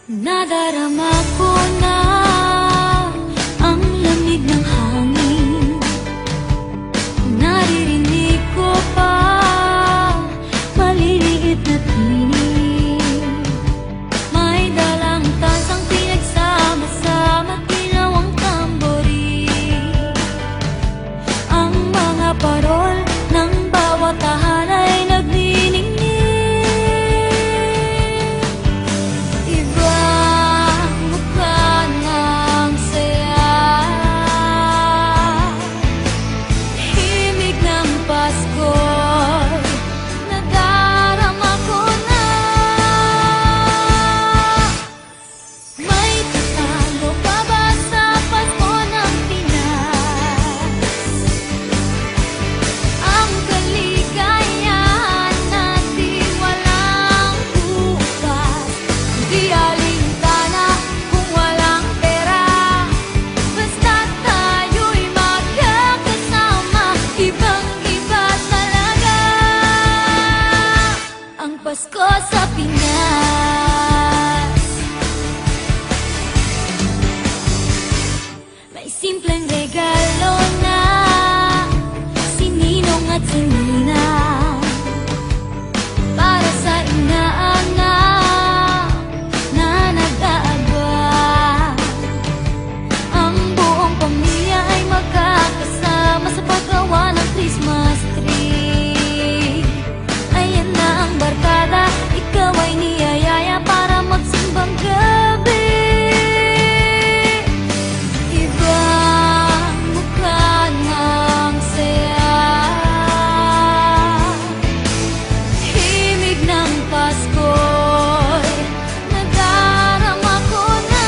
Nadarama ko na ang lamig ng hangin. Naririnig ko pa maliliit na tinig. May dalang tasang pinagsama-sama, ginawang tamborin. Ang mga parol ng bawat tahan ay nagniningning. Ibang mukha ng saya, himig ng Pasko'y nadarama ko na. May tatalo pa ba sa Pasko ng Pinas? Ang kaligayahan natin walang bukas. Di alintana kung walang pera, basta't tayo'y magkakasama. Ibang-iba talaga ang Pasko sa Pinas. May simpleng regalo na sininong at sininang para sa inaanak na nag-aabang. Ang buong pamilya ay magkakasama sa paggawa ng Christmas tree. Ayan na ang barkada, ikaw ay niyayaya para magsimbang gabi. Ibang mukha ng saya, himig ng Pasko'y nadarama ko na.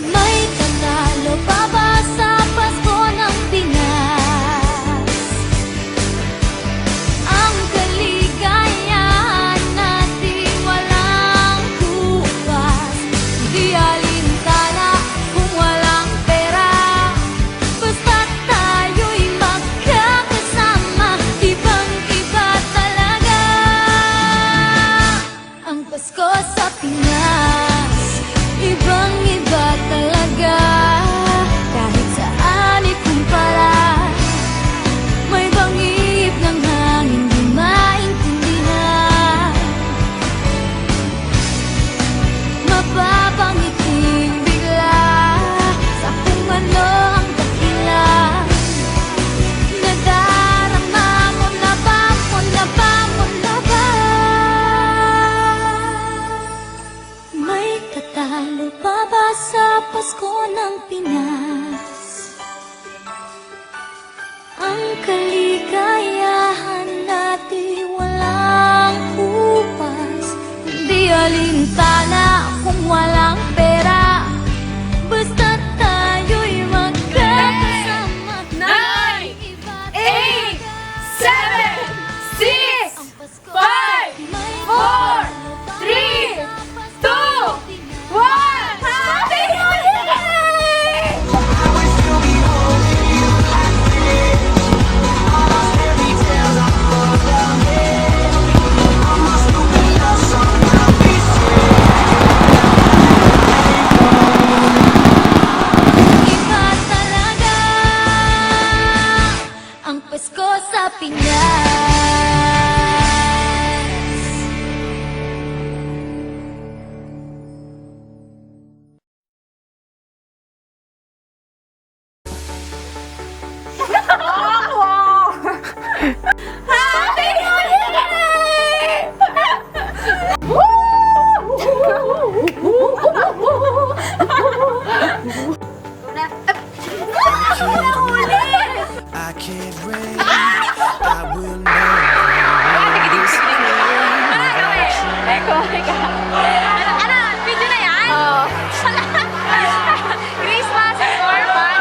May tatalo pa ba sa Pasko ng Pinas? Ang kaligayahan natin walang bukas. Di alintana kung walang pera, basta't tayo'y magkakasama. Ibang-iba talaga ang Pasko sa Pinas. Ibang-iba talaga, kahit saan ikumpara. May bangib ng hangin di maintindihan, mapapangiting bigla sa kung ano ang dahilan. Nadarama mo na ba, mo na ba, mo na ba? May tatalo pa ba sa Pasko ng Pinas? Ang kaligayahan natin walang upas. Di alintana kung walang pera, basta't tayo'y magkakasama. 9, 8, 7, 6, 5, 4, 3, 2, 1. Happy Holiday! Iba talaga ang Pasko sa Pinas. Happy Holiday! I can't wait. I will never this Ano? Video na yan? Oo. Christmas is for fun.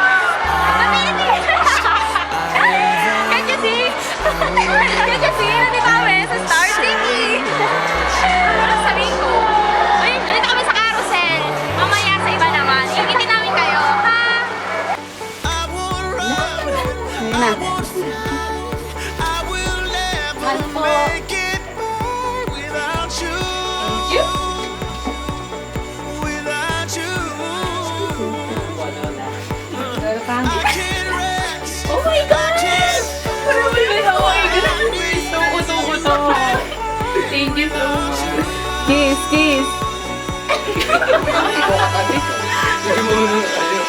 Mamili! Can't you see? Can't you see? Nandito kami sa Star City. Parang sabi ko. Uy, nandito kami sa carousel. Mamaya sa iba naman. Ingitin namin kayo, ha? I will run. I will fly. I will never make it by without you. Kiss, kiss. Hindi mo